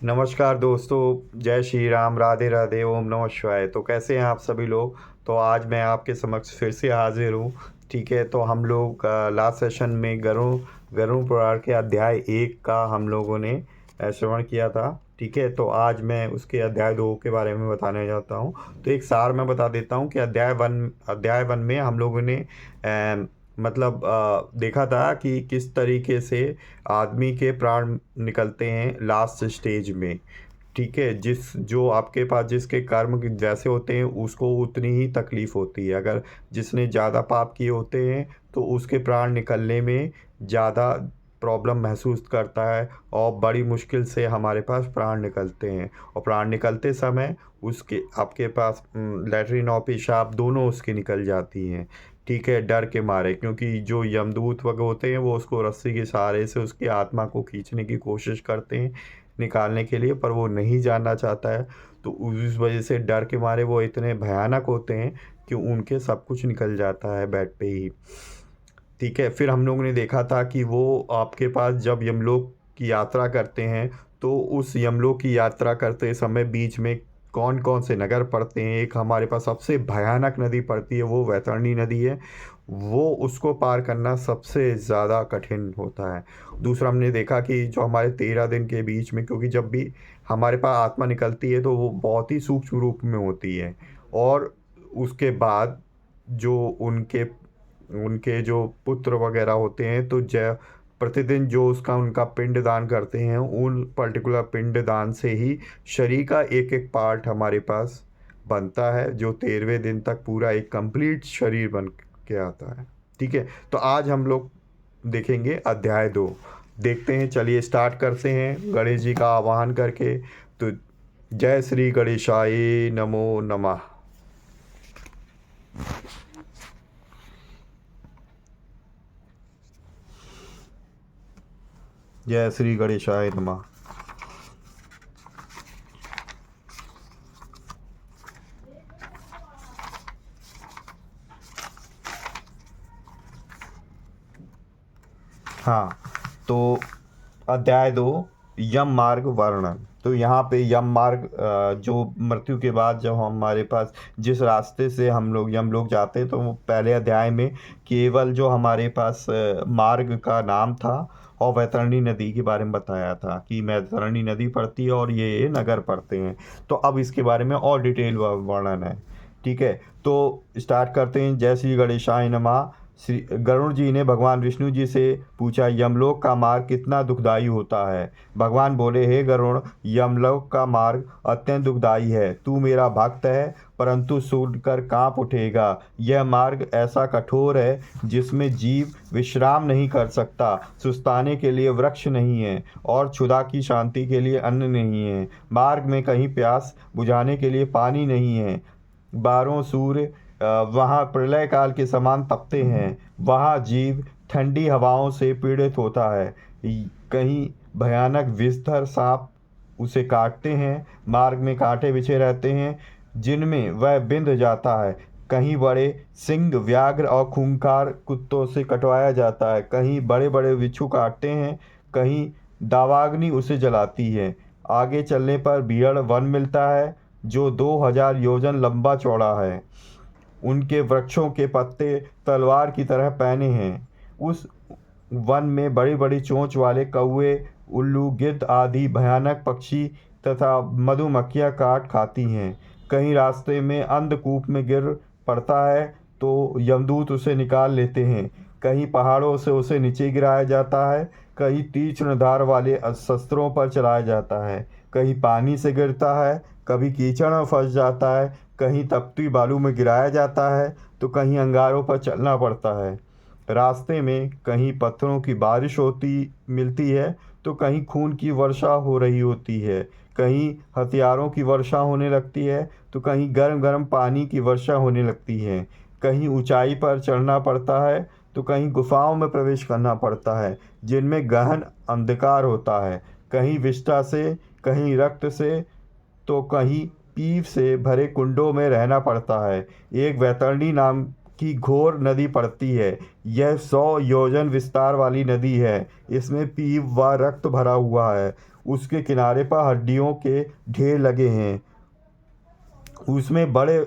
नमस्कार दोस्तों, जय श्री राम, राधे राधे, ओम नमः शिवाय। तो कैसे हैं आप सभी लोग। तो आज मैं आपके समक्ष फिर से हाजिर हूँ। ठीक है, तो हम लोग लास्ट सेशन में गरुड़ पुराण के अध्याय 1 का हम लोगों ने श्रवण किया था। ठीक है, तो आज मैं उसके अध्याय 2 के बारे में बताने जाता हूँ। तो एक सार मैं बता देता हूँ कि अध्याय 1 में हम लोगों ने मतलब देखा था कि किस तरीके से आदमी के प्राण निकलते हैं लास्ट स्टेज में। ठीक है, जो आपके पास जिसके कर्म जैसे होते हैं उसको उतनी ही तकलीफ होती है। अगर जिसने ज़्यादा पाप किए होते हैं तो उसके प्राण निकलने में ज़्यादा प्रॉब्लम महसूस करता है और बड़ी मुश्किल से हमारे पास प्राण निकलते हैं। और प्राण निकलते समय उसके आपके पास लैट्रिन और पेशाब दोनों उसकी निकल जाती हैं। ठीक है, डर के मारे, क्योंकि जो यमदूत वगैरह होते हैं वो उसको रस्सी के सहारे से उसकी आत्मा को खींचने की कोशिश करते हैं निकालने के लिए, पर वो नहीं जानना चाहता है। तो उस वजह से डर के मारे वो इतने भयानक होते हैं कि उनके सब कुछ निकल जाता है बेड पे ही। ठीक है, फिर हम लोगों ने देखा था कि वो आपके पास जब यमलोक की यात्रा करते हैं तो उस यमलोक की यात्रा करते समय बीच में कौन कौन से नगर पड़ते हैं। एक हमारे पास सबसे भयानक नदी पड़ती है, वो वैतरणी नदी है। वो उसको पार करना सबसे ज़्यादा कठिन होता है। दूसरा हमने देखा कि जो हमारे 13 दिन के बीच में, क्योंकि जब भी हमारे पास आत्मा निकलती है तो वो बहुत ही सूक्ष्म रूप में होती है। और उसके बाद जो उनके उनके जो पुत्र वगैरह होते हैं तो जय प्रतिदिन जो उसका उनका पिंड दान करते हैं, उन पर्टिकुलर पिंड दान से ही शरीर का एक एक पार्ट हमारे पास बनता है, जो 13वें दिन तक पूरा एक कंप्लीट शरीर बन के आता है। ठीक है, तो आज हम लोग देखेंगे अध्याय 2। देखते हैं, चलिए स्टार्ट करते हैं गणेश जी का आवाहन करके। तो जय श्री गणेशाय नमो नमः। जय श्री गणेशाय नमः। हाँ, तो अध्याय 2, यम मार्ग वर्णन। तो यहाँ पे यम मार्ग जो मृत्यु के बाद जब हमारे पास जिस रास्ते से हम लोग यमलोक जाते हैं, तो वो पहले अध्याय में केवल जो हमारे पास मार्ग का नाम था और वैतरणी नदी के बारे में बताया था कि वैतरणी नदी पड़ती है और ये नगर पड़ते हैं। तो अब इसके बारे में और डिटेल वर्णन है। ठीक है, तो स्टार्ट करते हैं। जय श्री गणेशाय नमः। श्री गरुड़ जी ने भगवान विष्णु जी से पूछा, यमलोक का मार्ग कितना दुखदाई होता है। भगवान बोले, हे गरुड़, यमलोक का मार्ग अत्यंत दुखदाई है। तू मेरा भक्त है, परंतु सुनकर कांप उठेगा। यह मार्ग ऐसा कठोर है जिसमें जीव विश्राम नहीं कर सकता। सुस्ताने के लिए वृक्ष नहीं है और क्षुधा की शांति के लिए अन्न नहीं है। मार्ग में कहीं प्यास बुझाने के लिए पानी नहीं है। बारहों सूर्य वहाँ प्रलय काल के समान तपते हैं। वहाँ जीव ठंडी हवाओं से पीड़ित होता है। कहीं भयानक विषधर सांप उसे काटते हैं। मार्ग में कांटे बिछे रहते हैं जिनमें वह बिंध जाता है। कहीं बड़े सिंह व्याघ्र और खूंखार कुत्तों से कटवाया जाता है। कहीं बड़े बड़े बिच्छू काटते हैं, कहीं दावाग्नि उसे जलाती है। आगे चलने पर बीहड़ वन मिलता है जो 2000 योजन लंबा चौड़ा है। उनके वृक्षों के पत्ते तलवार की तरह पैने हैं। उस वन में बड़ी बड़ी चोंच वाले कौवे, उल्लू, गिद्ध आदि भयानक पक्षी तथा मधुमक्खियाँ काट खाती हैं। कहीं रास्ते में अंधकूप में गिर पड़ता है तो यमदूत उसे निकाल लेते हैं। कहीं पहाड़ों से उसे नीचे गिराया जाता है, कहीं तीक्ष्ण धार वाले शस्त्रों पर चलाया जाता है। कहीं पानी से गिरता है, कभी कीचड़ में फंस जाता है, कहीं तपती बालू में गिराया जाता है तो कहीं अंगारों पर चलना पड़ता है। रास्ते में कहीं पत्थरों की बारिश होती मिलती है तो कहीं खून की वर्षा हो रही होती है। कहीं हथियारों की वर्षा होने लगती है तो कहीं गर्म गर्म पानी की वर्षा होने लगती है। कहीं ऊंचाई पर चढ़ना पड़ता है तो कहीं गुफाओं में प्रवेश करना पड़ता है जिनमें गहन अंधकार होता है। कहीं विष्ठा से, कहीं रक्त से, तो कहीं पीप से भरे कुंडों में रहना पड़ता है। एक वैतरणी नाम की घोर नदी पड़ती है। यह 100 योजन विस्तार वाली नदी है। इसमें पीप व रक्त भरा हुआ है। उसके किनारे पर हड्डियों के ढेर लगे हैं। उसमें बड़े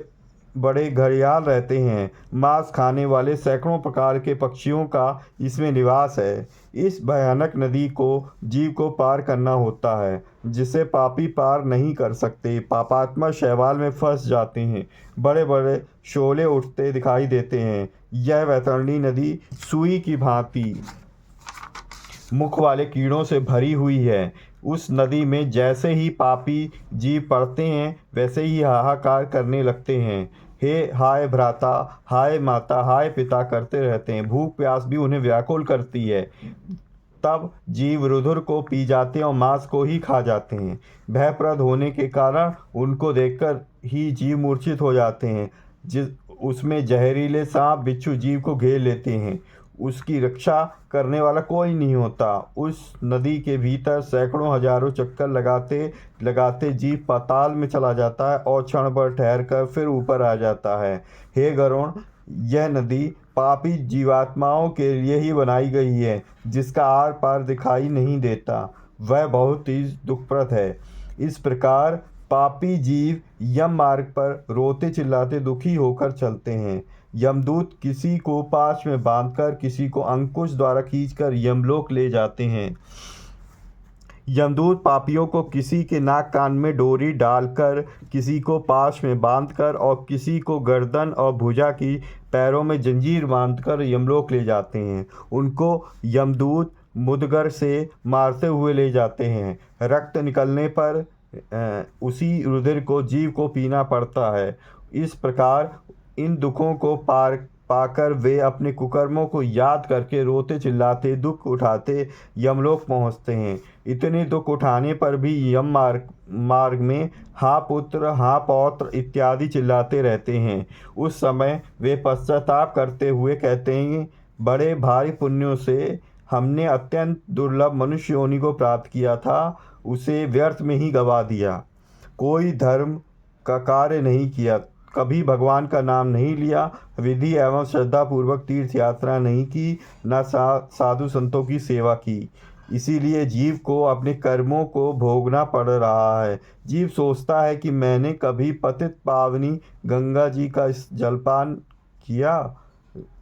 बड़े घड़ियाल रहते हैं। मांस खाने वाले सैकड़ों प्रकार के पक्षियों का इसमें निवास है। इस भयानक नदी को जीव को पार करना होता है, जिसे पापी पार नहीं कर सकते। पापात्मा शैवाल में फंस जाते हैं। बड़े बड़े शोले उठते दिखाई देते हैं। यह वैतरणी नदी सुई की भांति मुख वाले कीड़ों से भरी हुई है। उस नदी में जैसे ही पापी जीव पड़ते हैं, वैसे ही हाहाकार करने लगते हैं। हे हाय भ्राता, हाय माता, हाय पिता करते रहते हैं। भूख प्यास भी उन्हें व्याकुल करती है। तब जीव रुधिर को पी जाते हैं और मांस को ही खा जाते हैं। भयप्रद होने के कारण उनको देखकर ही जीव मूर्छित हो जाते हैं। जिस उसमें जहरीले सांप बिच्छू जीव को घेर लेते हैं। उसकी रक्षा करने वाला कोई नहीं होता। उस नदी के भीतर सैकड़ों हजारों चक्कर लगाते लगाते जीव पाताल में चला जाता है और क्षण भर ठहर कर फिर ऊपर आ जाता है। हे गरुण, यह नदी पापी जीवात्माओं के लिए ही बनाई गई है, जिसका आर पार दिखाई नहीं देता। वह बहुत ही दुखप्रद है। इस प्रकार पापी जीव यम मार्ग पर रोते चिल्लाते दुखी होकर चलते हैं। यमदूत किसी को पाश में बांधकर, किसी को अंकुश द्वारा खींचकर यमलोक ले जाते हैं। यमदूत पापियों को किसी के नाक कान में डोरी डालकर, किसी को पाश में बांधकर और किसी को गर्दन और भुजा की पैरों में जंजीर बांधकर यमलोक ले जाते हैं। उनको यमदूत मुदगर से मारते हुए ले जाते हैं। रक्त निकलने पर उसी रुधिर को जीव को पीना पड़ता है। इस प्रकार इन दुखों को पाकर वे अपने कुकर्मों को याद करके रोते चिल्लाते दुख उठाते यमलोक पहुँचते हैं। इतने दुख उठाने पर भी यम मार्ग में हाँ पुत्र, हाँ पौत्र इत्यादि चिल्लाते रहते हैं। उस समय वे पश्चाताप करते हुए कहते हैं, बड़े भारी पुण्यों से हमने अत्यंत दुर्लभ मनुष्य योनि को प्राप्त किया था, उसे व्यर्थ में ही गंवा दिया। कोई धर्म का कार्य नहीं किया, कभी भगवान का नाम नहीं लिया, विधि एवं श्रद्धा पूर्वक तीर्थ यात्रा नहीं की, न साधु संतों की सेवा की। इसीलिए जीव को अपने कर्मों को भोगना पड़ रहा है। जीव सोचता है कि मैंने कभी पतित पावनी गंगा जी का जलपान किया,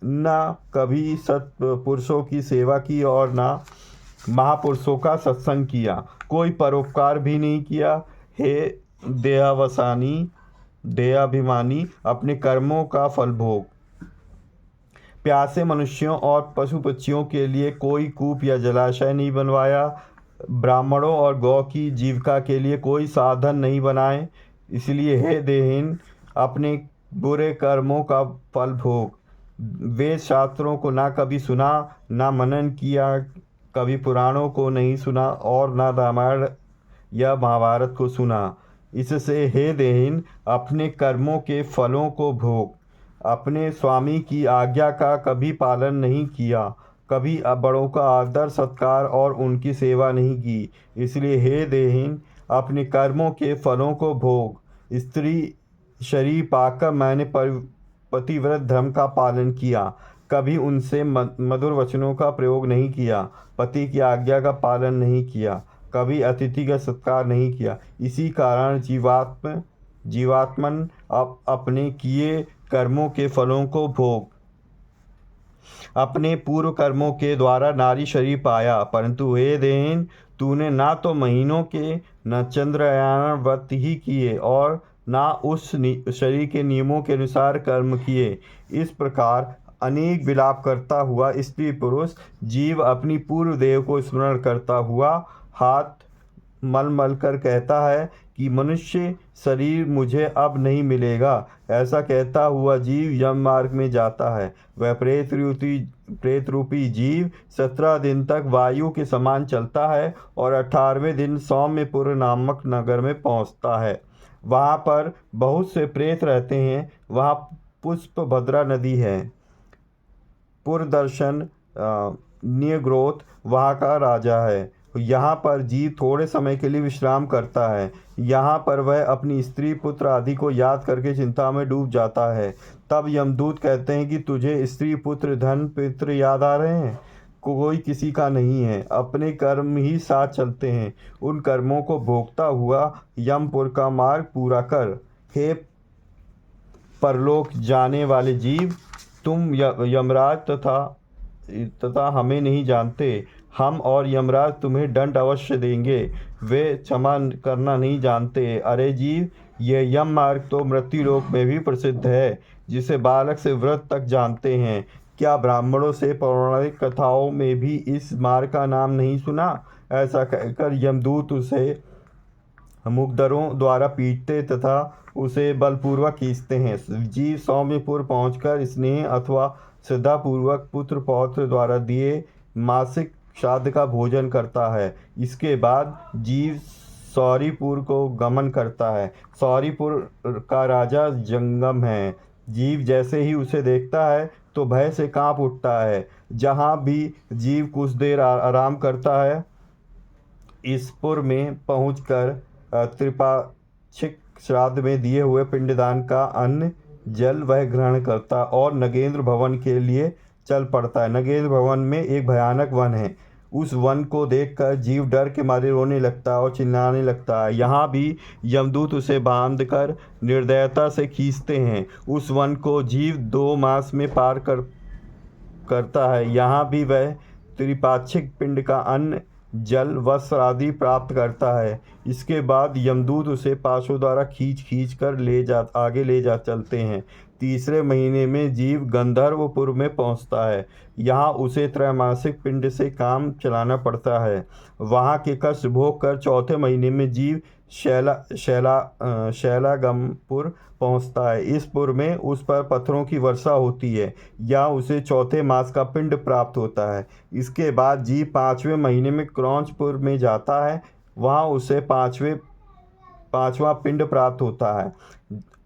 न कभी सत्पुरुषों की सेवा की और न महापुरुषों का सत्संग किया, कोई परोपकार भी नहीं किया। हे देहाभिमानी, अपने कर्मों का फल भोग। प्यासे मनुष्यों और पशु पक्षियों के लिए कोई कूप या जलाशय नहीं बनवाया। ब्राह्मणों और गौ की जीविका के लिए कोई साधन नहीं बनाए। इसलिए हे देहीन, अपने बुरे कर्मों का फल भोग। वेद शास्त्रों को ना कभी सुना, ना मनन किया, कभी पुराणों को नहीं सुना और ना रामायण या महाभारत को सुना। इससे हे देहीन, अपने कर्मों के फलों को भोग। अपने स्वामी की आज्ञा का कभी पालन नहीं किया, कभी बड़ों का आदर सत्कार और उनकी सेवा नहीं की। इसलिए हे देहीन, अपने कर्मों के फलों को भोग। स्त्री शरीर पाकर मैंने पतिव्रत धर्म का पालन किया, कभी उनसे मधुर वचनों का प्रयोग नहीं किया, पति की आज्ञा का पालन नहीं किया, कभी अतिथि का सत्कार नहीं किया। इसी कारण जीवात्मन अपने किए कर्मों के फलों को भोग। अपने पूर्व कर्मों के द्वारा नारी शरीर पाया, परंतु हे देहीन, तूने ना तो महीनों के न चंद्रयान व्रत ही किए और ना उस शरीर के नियमों के अनुसार कर्म किए। इस प्रकार अनेक विलाप करता हुआ स्त्री पुरुष जीव अपनी पूर्व देव को स्मरण करता हुआ हाथ मल मल कर कहता है कि मनुष्य शरीर मुझे अब नहीं मिलेगा। ऐसा कहता हुआ जीव यम मार्ग में जाता है। वह प्रेत रूपी जीव 17 दिन तक वायु के समान चलता है और 18वें दिन सौम्यपुर नामक नगर में पहुंचता है। वहाँ पर बहुत से प्रेत रहते हैं। वहाँ पुष्पभद्रा नदी है। पुरदर्शन नियग्रोथ वहाँ का राजा है। यहाँ पर जीव थोड़े समय के लिए विश्राम करता है। यहाँ पर वह अपनी स्त्री पुत्र आदि को याद करके चिंता में डूब जाता है। तब यमदूत कहते हैं कि तुझे स्त्री पुत्र धन पितृ याद आ रहे हैं? कोई किसी का नहीं है, अपने कर्म ही साथ चलते हैं। उन कर्मों को भोगता हुआ यमपुर का मार्ग पूरा कर। हे परलोक जाने वाले जीव, तुम यमराज तथा हमें नहीं जानते। हम और यमराज तुम्हें दंड अवश्य देंगे। वे क्षमा करना नहीं जानते। अरे जीव, यह यम मार्ग तो मृत्युलोक में भी प्रसिद्ध है, जिसे बालक से वृद्ध तक जानते हैं। क्या ब्राह्मणों से पौराणिक कथाओं में भी इस मार्ग का नाम नहीं सुना? ऐसा कहकर यमदूत उसे मुकदरों द्वारा पीटते तथा उसे बलपूर्वक खींचते हैं। जीव सौम्यपुर पहुंचकर स्नेह अथवा श्रद्धापूर्वक पुत्र पौत्र द्वारा दिए मासिक श्राद्ध का भोजन करता है। इसके बाद जीव सौरीपुर को गमन करता है। सौरीपुर का राजा जंगम है। जीव जैसे ही उसे देखता है तो भय से कांप उठता है। जहाँ भी जीव कुछ देर आराम करता है, इस पुर में पहुंचकर त्रिपाक्षिक श्राद्ध में दिए हुए पिंडदान का अन्न जल वह ग्रहण करता और नगेंद्र भवन के लिए चल पड़ता है। नगेंद्र भवन में एक भयानक वन है। उस वन को देखकर जीव डर के मारे रोने लगता है और चिल्लाने लगता है। यहाँ भी यमदूत उसे बांधकर निर्दयता से खींचते हैं। उस वन को जीव 2 मास में पार करता है। यहाँ भी वह त्रिपाक्षिक पिंड का अन्न जल वस्त्र आदि प्राप्त करता है। इसके बाद यमदूत उसे पाशों द्वारा खींच कर आगे ले जा चलते हैं। तीसरे महीने में जीव गंधर्वपुर में पहुंचता है। यहाँ उसे त्रैमासिक पिंड से काम चलाना पड़ता है। वहाँ के कष्ट भोग कर चौथे महीने में जीव शैलागमपुर पहुँचता है। इस पुर में उस पर पत्थरों की वर्षा होती है। या उसे चौथे मास का पिंड प्राप्त होता है। इसके बाद जीव 5वें महीने में क्रौंचपुर में जाता है। वहाँ उसे पांचवा पिंड प्राप्त होता है।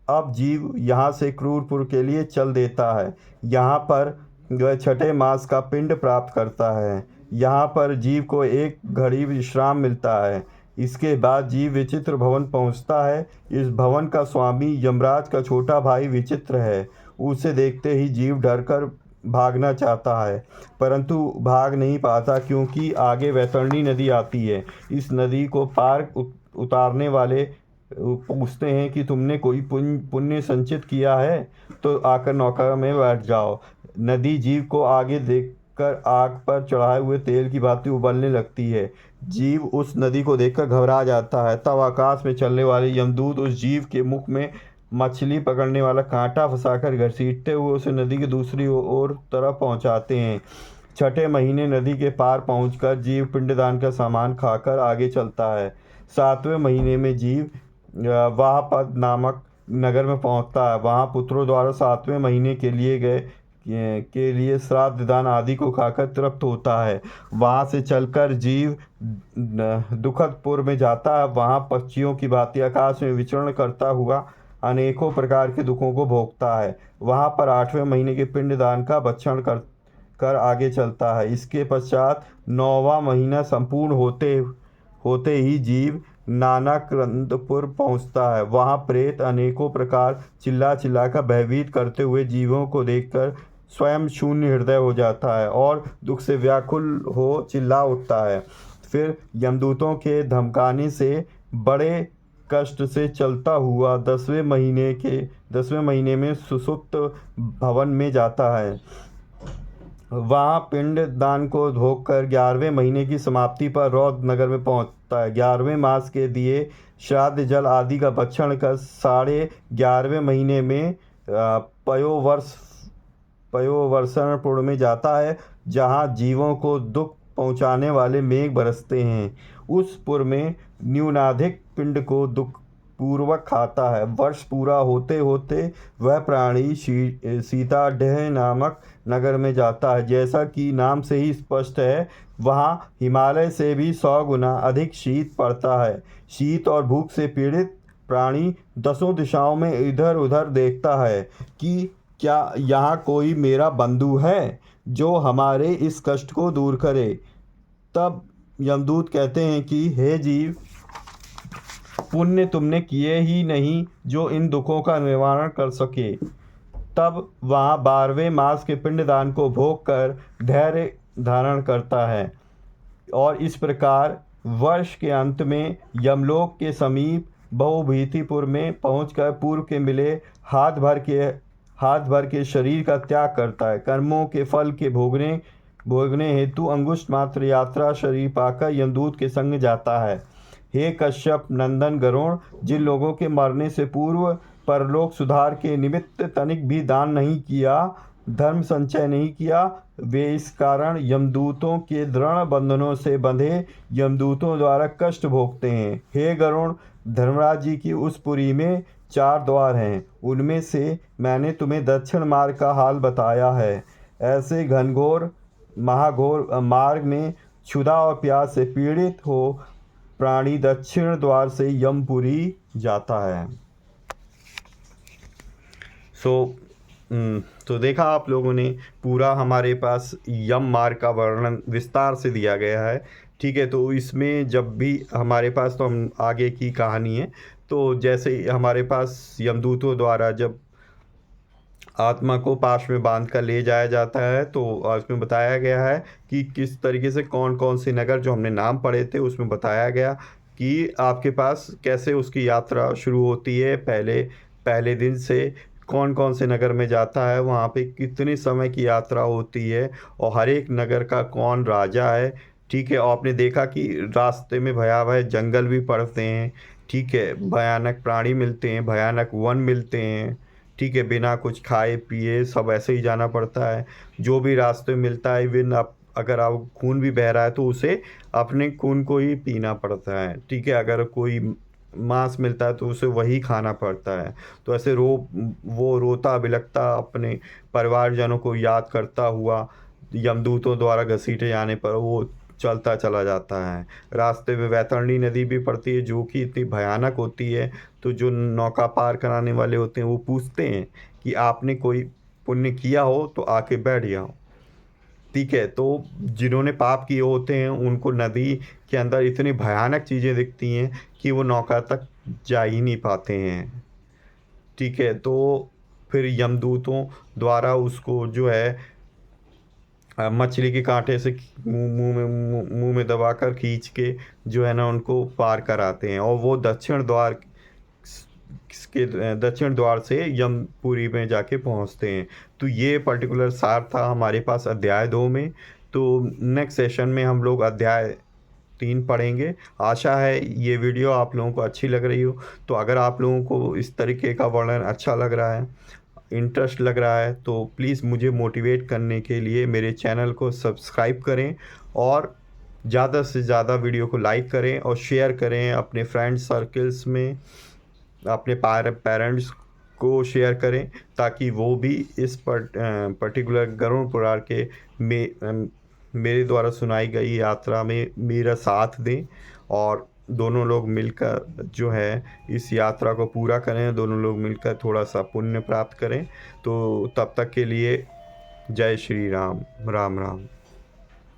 अब जीव यहाँ से क्रूरपुर के लिए चल देता है। यहाँ पर वह छठे मास का पिंड प्राप्त करता है। यहाँ पर जीव को एक घड़ी विश्राम मिलता है। इसके बाद जीव विचित्र भवन पहुँचता है। इस भवन का स्वामी यमराज का छोटा भाई विचित्र है। उसे देखते ही जीव डरकर भागना चाहता है, परंतु भाग नहीं पाता, क्योंकि आगे वैतरणी नदी आती है। इस नदी को पार उतारने वाले पूछते हैं कि तुमने कोई पुण्य संचित किया है तो आकर नौका में बैठ जाओ। नदी जीव को आगे देखकर आग पर चढ़ाए हुए तेल की भांति उबलने लगती है। जीव उस नदी को देखकर घबरा जाता है। तब आकाश में चलने वाले यमदूत उस जीव के मुख में मछली पकड़ने वाला कांटा फंसाकर घसीटते हुए उसे नदी की दूसरी ओर तरफ पहुंचाते हैं। छठे महीने नदी के पार पहुंचकर जीव पिंडदान का सामान खाकर आगे चलता है। 7वें महीने में जीव वाहपद नामक नगर में पहुंचता है। वहां पुत्रों द्वारा 7वें महीने के लिए श्राद्ध दान आदि को खाकर तृप्त होता है। वहां से चलकर जीव दुखदपुर में जाता है। वहां पक्षियों की भांति आकाश में विचरण करता हुआ अनेकों प्रकार के दुखों को भोगता है। वहां पर 8वें महीने के पिंडदान का भक्षण कर आगे चलता है। इसके पश्चात 9वां महीना संपूर्ण होते ही जीव नानाक्रंदपुर पहुंचता है। वहां प्रेत अनेकों प्रकार चिल्ला कर भयभीत करते हुए जीवों को देखकर स्वयं शून्य हृदय हो जाता है और दुख से व्याकुल हो चिल्ला उठता है। फिर यमदूतों के धमकाने से बड़े कष्ट से चलता हुआ 10वें महीने में सुसुप्त भवन में जाता है। वहाँ पिंड दान को भोगकर 11वें महीने की समाप्ति पर रौद्र नगर में पहुँचता है। 11वें मास के दिए श्राद्ध जल आदि का भक्षण कर 11.5वें महीने में पयोवर्षणपुर में जाता है, जहाँ जीवों को दुख पहुँचाने वाले मेघ बरसते हैं। उस पुर में न्यूनाधिक पिंड को दुख पूर्वक खाता है। वर्ष पूरा होते होते वह प्राणी सीताढ्य नामक नगर में जाता है। जैसा कि नाम से ही स्पष्ट है, वहाँ हिमालय से भी 100 गुना अधिक शीत पड़ता है। शीत और भूख से पीड़ित प्राणी 10 दिशाओं में इधर उधर देखता है कि क्या यहाँ कोई मेरा बंधु है जो हमारे इस कष्ट को दूर करे। तब यमदूत कहते हैं कि हे जीव, पुण्य तुमने किए ही नहीं जो इन दुखों का निवारण कर सके। तब वहाँ 12वें मास के पिंडदान को भोग कर धैर्य धारण करता है और इस प्रकार वर्ष के अंत में यमलोक के समीप बहुभीतिपुर में पहुंचकर पूर्व के मिले हाथ भर के शरीर का त्याग करता है। कर्मों के फल के भोगने हेतु अंगुष्ठ मात्र यात्रा शरीर पाकर यमदूत के संग जाता है। हे कश्यप नंदन गरुण, जिन लोगों के मरने से पूर्व परलोक सुधार के निमित्त तनिक भी दान नहीं किया, धर्म संचय नहीं किया, वे इस कारण यमदूतों के दृढ़ बंधनों से बंधे यमदूतों द्वारा कष्ट भोगते हैं। हे गरुण, धर्मराज जी की उस पुरी में 4 द्वार हैं, उनमें से मैंने तुम्हें दक्षिण मार्ग का हाल बताया है। ऐसे घनघोर महाघोर मार्ग में क्षुधा और प्यास से पीड़ित हो प्राणी दक्षिण द्वार से यमपुरी जाता है। तो देखा आप लोगों ने, पूरा हमारे पास यम मार्ग का वर्णन विस्तार से दिया गया है। ठीक है, तो इसमें जब भी हमारे पास, तो हम आगे की कहानी है, तो जैसे हमारे पास यमदूतों द्वारा जब आत्मा को पाश में बांध कर ले जाया जाता है, तो उसमें बताया गया है कि किस तरीके से कौन कौन से नगर, जो हमने नाम पढ़े थे उसमें बताया गया कि आपके पास कैसे उसकी यात्रा शुरू होती है। पहले दिन से कौन कौन से नगर में जाता है, वहाँ पे कितने समय की यात्रा होती है और हर एक नगर का कौन राजा है। ठीक है, और आपने देखा कि रास्ते में भयावह जंगल भी पड़ते हैं। ठीक है, भयानक प्राणी मिलते हैं, भयानक वन मिलते हैं। ठीक है, बिना कुछ खाए पिए सब ऐसे ही जाना पड़ता है। जो भी रास्ते में मिलता है, इवन अगर आप खून भी बह रहा है तो उसे अपने खून को ही पीना पड़ता है। ठीक है, अगर कोई मांस मिलता है तो उसे वही खाना पड़ता है। तो ऐसे वो रोता बिलखता अपने परिवारजनों को याद करता हुआ यमदूतों द्वारा घसीटे जाने पर वो चलता चला जाता है। रास्ते में वैतरणी नदी भी पड़ती है, जो कि इतनी भयानक होती है। तो जो नौका पार कराने वाले होते हैं वो पूछते हैं कि आपने कोई पुण्य किया हो तो आके बैठ जाओ। ठीक है, तो जिन्होंने पाप किए होते हैं उनको नदी के अंदर इतनी भयानक चीज़ें दिखती हैं कि वो नौका तक जा ही नहीं पाते हैं। ठीक है, तो फिर यमदूतों द्वारा उसको जो है मछली के कांटे से मुंह में दबाकर खींच के जो है ना उनको पार कराते हैं, और वो दक्षिण द्वार से यमपुरी में जाके पहुंचते हैं। तो ये पर्टिकुलर सार था हमारे पास अध्याय 2 में। तो नेक्स्ट सेशन में हम लोग अध्याय 3 पढ़ेंगे। आशा है ये वीडियो आप लोगों को अच्छी लग रही हो। तो अगर आप लोगों को इस तरीके का वर्णन अच्छा लग रहा है, इंटरेस्ट लग रहा है, तो प्लीज़ मुझे मोटिवेट करने के लिए मेरे चैनल को सब्सक्राइब करें और ज़्यादा से ज़्यादा वीडियो को लाइक करें और शेयर करें अपने फ्रेंड सर्कल्स में, अपने पेरेंट्स को शेयर करें, ताकि वो भी इस पर्टिकुलर गरुड़ पुराण के मेरे द्वारा सुनाई गई यात्रा में मेरा साथ दें और दोनों लोग मिलकर जो है इस यात्रा को पूरा करें, दोनों लोग मिलकर थोड़ा सा पुण्य प्राप्त करें। तो तब तक के लिए जय श्री राम, राम राम।